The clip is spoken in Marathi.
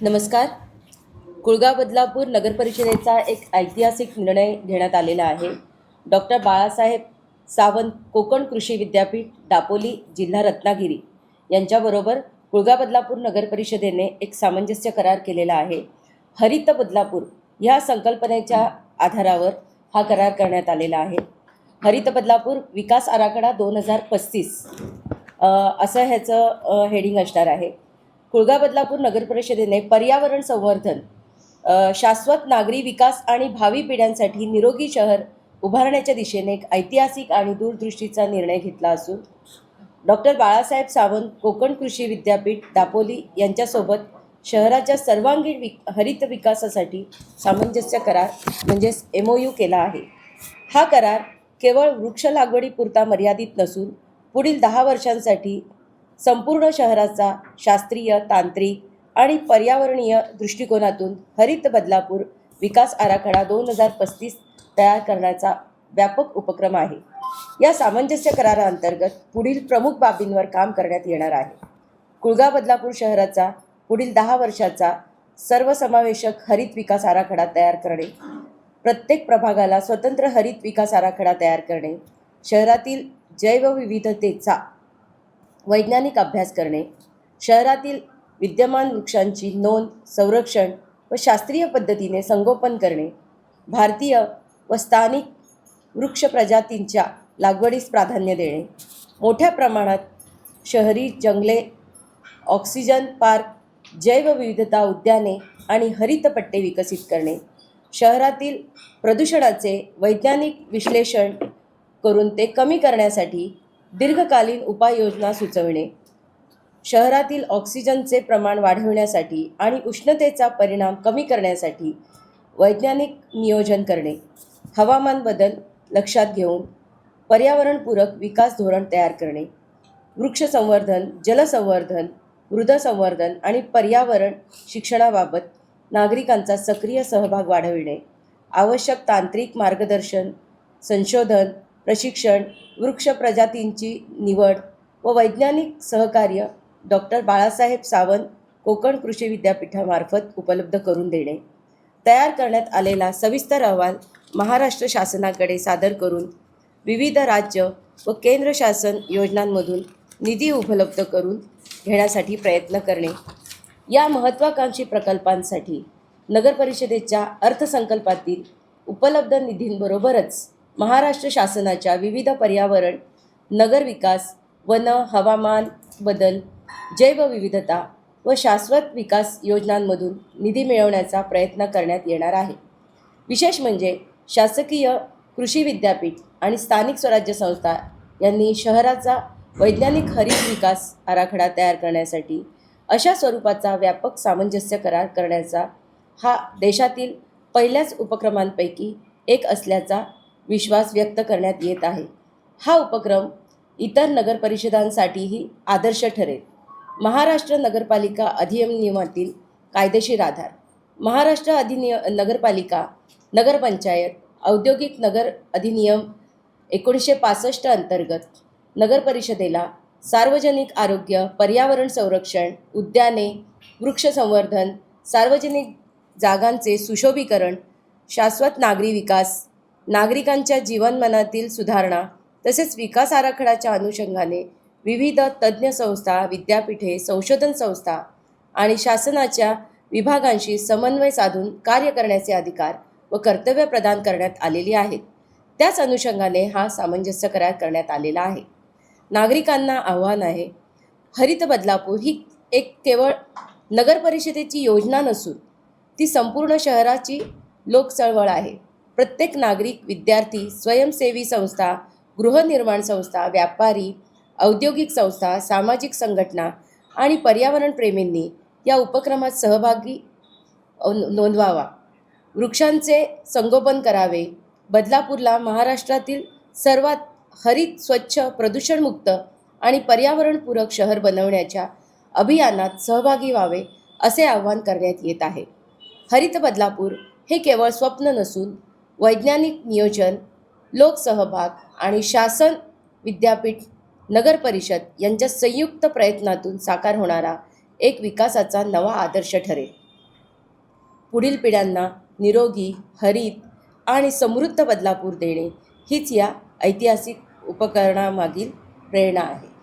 नमस्कार. कुळगाव बदलापूर नगर परिषदेचा एक ऐतिहासिक निर्णय घेण्यात आलेला आहे. डॉक्टर बाळासाहेब सावंत कोकण कृषी विद्यापीठ दापोली जिल्हा रत्नागिरी यांच्याबरोबर कुळगाव बदलापूर नगर परिषदेने एक सामंजस्य करार केलेला आहे. हरित बदलापूर ह्या संकल्पनेच्या आधारावर हा करार करण्यात आलेला आहे. हरित बदलापूर विकास आराखडा 2035 असं ह्याचं हेडिंग असणार आहे. कुळगाव बदलापूर नगर परिषदेने पर्यावरण संवर्धन, शाश्वत नागरी विकास आणि भावी पिढ्यांसाठी निरोगी शहर उभारण्याच्या दिशेने एक ऐतिहासिक आणि दूरदृष्टीचा निर्णय घेतला असून डॉक्टर बाळासाहेब सावंत कोकण कृषी विद्यापीठ दापोली यांच्यासोबत शहराच्या सर्वांगीण हरित विकासासाठी सामंजस्य करार म्हणजेच MOU केला आहे. हा करार केवळ वृक्ष लागवडीपुरता मर्यादित नसून पुढील 10 वर्षांसाठी संपूर्ण शहराचा शास्त्रीय, तांत्रिक आणि पर्यावरणीय दृष्टिकोनातून हरित बदलापूर विकास आराखडा 2035 तयार करण्याचा व्यापक उपक्रम आहे. या सामंजस्य कराराअंतर्गत पुढील प्रमुख बाबींवर काम करण्यात येणार आहे. कुळगाव बदलापूर शहराचा पुढील 10 वर्षाचा सर्वसमावेशक हरित विकास आराखडा तयार करणे, प्रत्येक प्रभागाला स्वतंत्र हरित विकास आराखडा तयार करणे, शहरातील जैवविविधतेचा वैज्ञानिक अभ्यास करणे, शहरातील विद्यमान वृक्षांची नोंद, संरक्षण व शास्त्रीय पद्धतीने संगोपन करणे, भारतीय व स्थानिक वृक्ष प्रजातींच्या लागवडीस प्राधान्य देणे, मोठ्या प्रमाणात शहरी जंगले, ऑक्सिजन पार्क, जैवविविधता उद्याने आणि हरित पट्टे विकसित करणे, शहरातील प्रदूषणाचे वैज्ञानिक विश्लेषण करून ते कमी करण्यासाठी दीर्घकालीन उपाययोजना सुचविणे, शहरातील ऑक्सिजनचे प्रमाण वाढविण्यासाठी आणि उष्णतेचा परिणाम कमी करण्यासाठी वैज्ञानिक नियोजन करणे, हवामान बदल लक्षात घेऊन पर्यावरणपूरक विकास धोरण तयार करणे, वृक्ष संवर्धन, जलसंवर्धन, मृदसंवर्धन आणि पर्यावरण शिक्षणाबाबत नागरिकांचा सक्रिय सहभाग वाढविणे, आवश्यक तांत्रिक मार्गदर्शन, संशोधन, प्रशिक्षण, वृक्ष प्रजातींची निवड व वैज्ञानिक सहकार्य डॉक्टर बाळासाहेब सावंत कोकण कृषी विद्यापीठामार्फत उपलब्ध करून देणे, तयार करण्यात आलेला सविस्तर अहवाल महाराष्ट्र शासनाकडे सादर करून विविध राज्य व केंद्र शासन योजनांमधून निधी उपलब्ध करून घेण्यासाठी प्रयत्न करणे. या महत्त्वाकांक्षी प्रकल्पांसाठी नगर परिषदेच्या अर्थसंकल्पातील उपलब्ध निधींबरोबरच महाराष्ट्र शासनाच्या विविध पर्यावरण, नगरविकास, वन, हवामान बदल, जैवविविधता व शाश्वत विकास योजनांमधून निधी मिळवण्याचा प्रयत्न करण्यात येणार आहे. विशेष म्हणजे शासकीय कृषी विद्यापीठ आणि स्थानिक स्वराज्य संस्था यांनी शहराचा वैज्ञानिक हरित विकास आराखडा तयार करण्यासाठी अशा स्वरूपाचा व्यापक सामंजस्य करार करण्याचा हा देशातील पहिल्याच उपक्रमांपैकी एक असल्याचा विश्वास व्यक्त करण्यात येत आहे. हा उपक्रम इतर नगर परिषदांसाठीही आदर्श ठरेल. महाराष्ट्र नगरपालिका अधिनियमातील कायदेशीर आधार. महाराष्ट्र नगरपालिका, नगरपंचायत, औद्योगिक नगर अधिनियम 1965 अंतर्गत नगर परिषदेला सार्वजनिक आरोग्य, पर्यावरण संरक्षण, उद्याने, वृक्ष संवर्धन, सार्वजनिक जागांचे सुशोभीकरण, शाश्वत नागरी विकास, नागरिकांच्या जीवनमानातील सुधारणा तसेच विकास आराखड्याच्या अनुषंगाने विविध तज्ज्ञ संस्था, विद्यापीठे, संशोधन संस्था आणि शासनाच्या विभागांशी समन्वय साधून कार्य करण्याचे अधिकार व कर्तव्य प्रदान करण्यात आलेली आहेत. त्याच अनुषंगाने हा सामंजस्य करार करण्यात आलेला आहे. नागरिकांना आव्हान आहे, हरित बदलापूर ही एक केवळ नगर परिषदेची योजना नसून ती संपूर्ण शहराची लोकचळवळ आहे. प्रत्येक नागरिक, विद्यार्थी, स्वयंसेवी संस्था, गृहनिर्माण संस्था, व्यापारी, औद्योगिक संस्था, सामाजिक संघटना आणि पर्यावरण प्रेमींनी या उपक्रमात सहभागी नोंदवावा, वृक्षांचे संगोपन करावे, बदलापूरला महाराष्ट्रातील सर्वात हरित, स्वच्छ, प्रदूषणमुक्त आणि पर्यावरणपूरक शहर बनवण्याच्या अभियानात सहभागी व्हावे असे आवाहन करण्यात येत आहे. हरित बदलापूर हे केवळ स्वप्न नसून वैज्ञानिक नियोजन, लोकसहभाग आणि शासन, विद्यापीठ, नगर परिषद यांच्या संयुक्त प्रयत्नातून साकार होणारा एक विकासाचा नवा आदर्श ठरेल. पुढील पिढ्यांना निरोगी, हरित आणि समृद्ध बदलापूर देणे हीच या ऐतिहासिक उपक्रमामागील प्रेरणा आहे.